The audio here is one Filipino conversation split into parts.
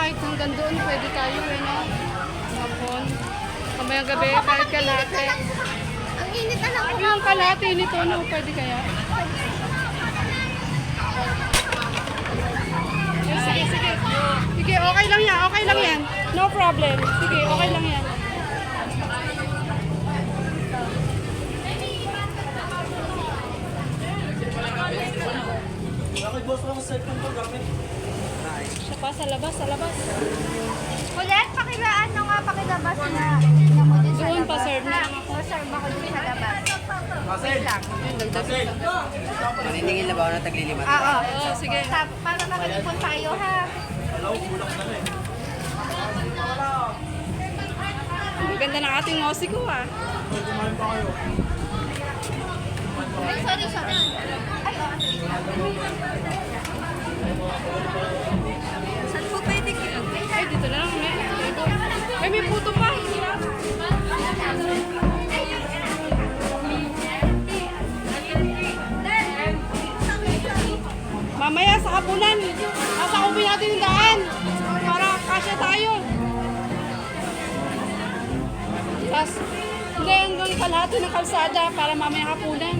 kahit hanggang doon, pwede tayo eh, no? Hapon. Kamayang gabi, kahit kalahati. Ang init na lang. Yung kalahati nito, no? Pwede kaya? Sige, sige. Sige, okay lang yan. Okay lang yan. No problem. Sige, okay lang yan. Siya pa sa labas, sa labas. Ulit, pakilaan nyo nga, pakilabas na. Doon, pa-serve na lang ako. Pa-serve ako dun sa labas. Wait lang. Maniningil na ba ako na taglilimat? Oo. Oo, sige. Para makikipon tayo, ha? Ang ganda ng ating musiko, ah. Ay, sorry, sorry. Ay, saan po pwede kayo? Ay, dito na lang. May puto pa. Mamaya sa hapunan, nasakupin natin yung daan para kasya tayo. Tapos, hindi hanggang kalahati ng kalsada para mamaya hapunan.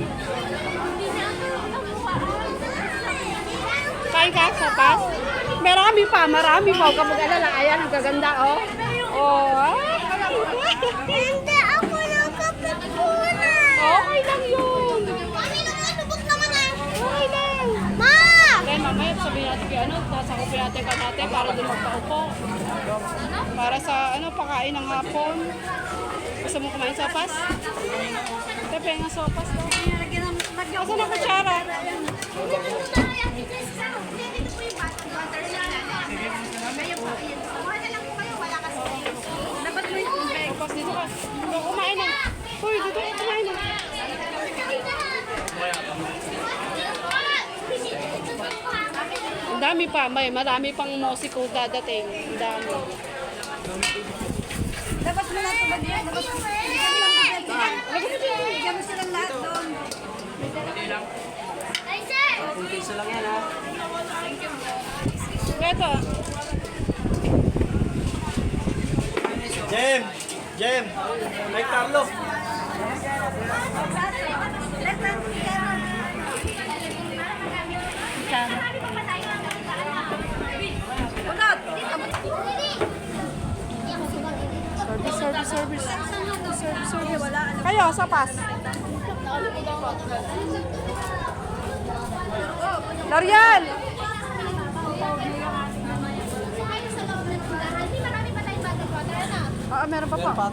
Kain ka sa pas? Marami pa. Huwag ka mag-alala. Ayan, ang gaganda, oh. Oh, Hindi, ako lang kapipunan. okay lang yun. Mami, nabuk naman ah. Okay lang. Ma! Then mamaya sabihin natin kay nasakupin natin kalahati para doon magpaupo. Para sa pakain ng hapon. Gusto mo kumain sopas? Pepe nga sopas daw. Kasi na kutsara. Dapat mo yung tubig. Sopas dito ka. Kumain na. Uy, dito ka kumain na. Ang dami pa. Marami pang musiko dadating. Ang dami. Dapat mo na tubig yan. Dapat mo bigyan mo silang lahat doon. Kung piso lang yan, ha? Ito. Jem! Ay, Carlo! Service. Kayo, sopas. Darian! Meron pa pa.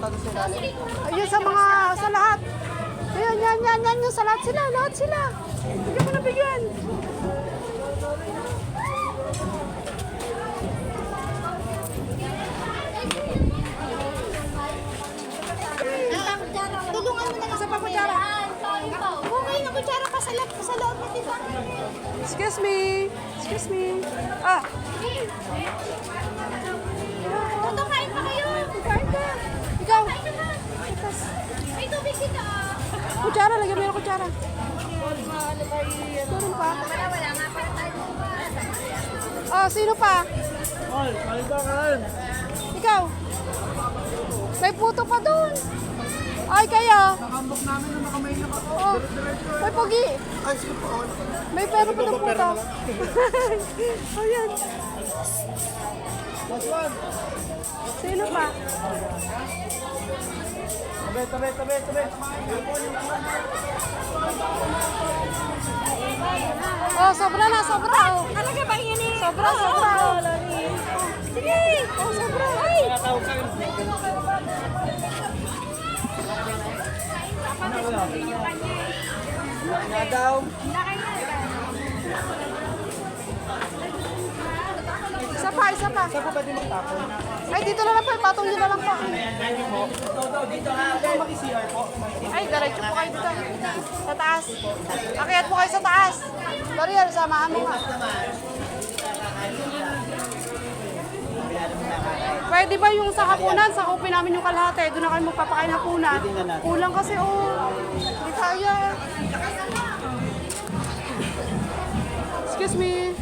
Ayun sa mga, sa lahat. Ayun, yan. Sa lahat sila. Bigyan mo na bigyan. Tulungan mo na lang. Isa pa kutsara. Okay na kutsara pa sa loob na diba? Excuse me. Ah, Toto, kain pa kayo. kain ka. Ikaw. Kain na ba? May tubig dito. Kutsara, lagyan mo yung kutsara. Meron pa. Wala nga pa tayo. Oh, sino pa? Ay, kain ka, kain! Ikaw. May puto pa doon. Ay, kayo. Nakambok namin na nakamay na ako. Oh, may pogi. Ay, sige po. May pera pa ng puto. Ayan. Last one! Sino pa? Tabi! Oh, sobra na. Oh. Talaga ba yun eh? Sobra. Oh. Sige. Oh, sobra. Ay. Nga daw. Isa pa. Saan po pwede magtapon? Ay, dito na lang po. Ipatong nyo na lang po. Dito ha. Mag-CR po. Ay, diretso po kayo dito. Sa taas. Akyat po kayo sa taas. Darian, samahan mo nga. Pwede ba yung sa hapunan, sakupin namin yung kalahati, doon na kayo magpapakain hapunan. Kulang kasi, hindi kaya. Excuse me.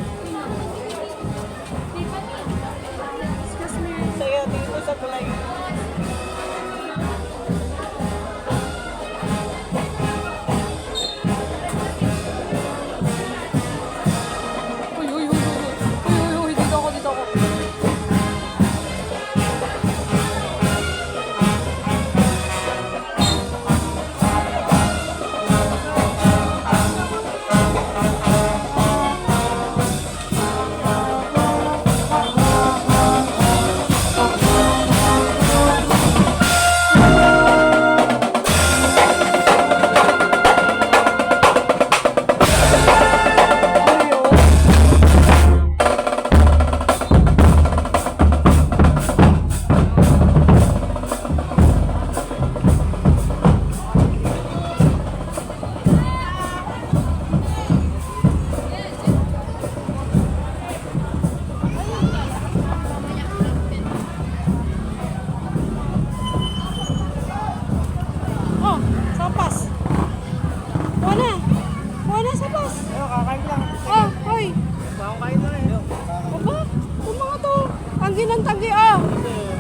Tanggi ng tanggi, oh.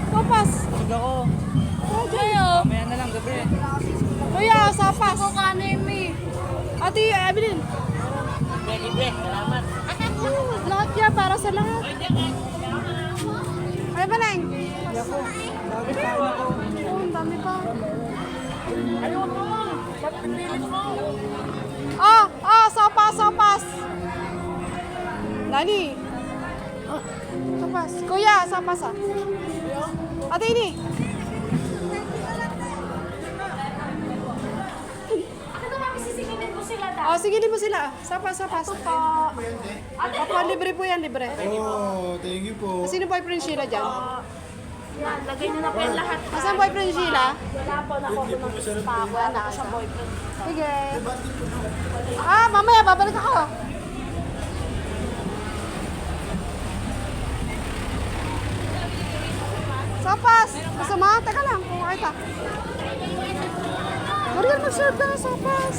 Sopas. Sige ako. Ayo. Mamaya na lang gabi. Kuya, sopas. Ako kanin mi. Ate, Evelyn. Libre, salamat. Lahat yan, para sa lahat. Ay, Baleng. Hindi ako. Dami kain ako. Oh, ang dami pa. Ayaw mo! Ba't pinilit mo? Sopas, sopas. Nani? Sopas. Kuya, sopas ah. Ate, ini. Ano mami sisingilin ko sila da? Oh, sige, mo sila. Sopas, sopas. Opo, libre po yan, libre. Oh, thank you po. Sino boyfriend Sheila dyan? Yan, lagay niyo na po yung lahat. Asan boyfriend Sheila? Wala po, nakuha ko ng pako. Wala ko sa boyfriend. Sige. Mamaya, babalik ako. Sopas! Gusto mo? Teka lang, kung kita. Mariel, mag-serve ka ng sopas.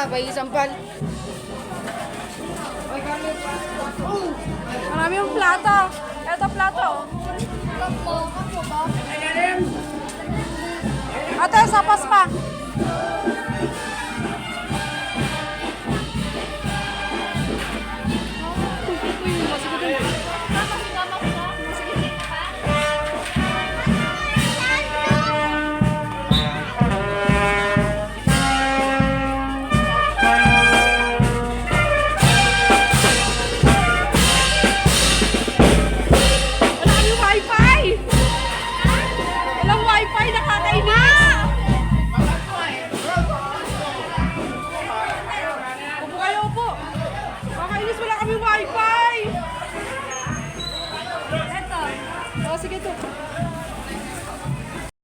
Bay sampal. Marami yung plato. Ito plato. Ate, sopas pa.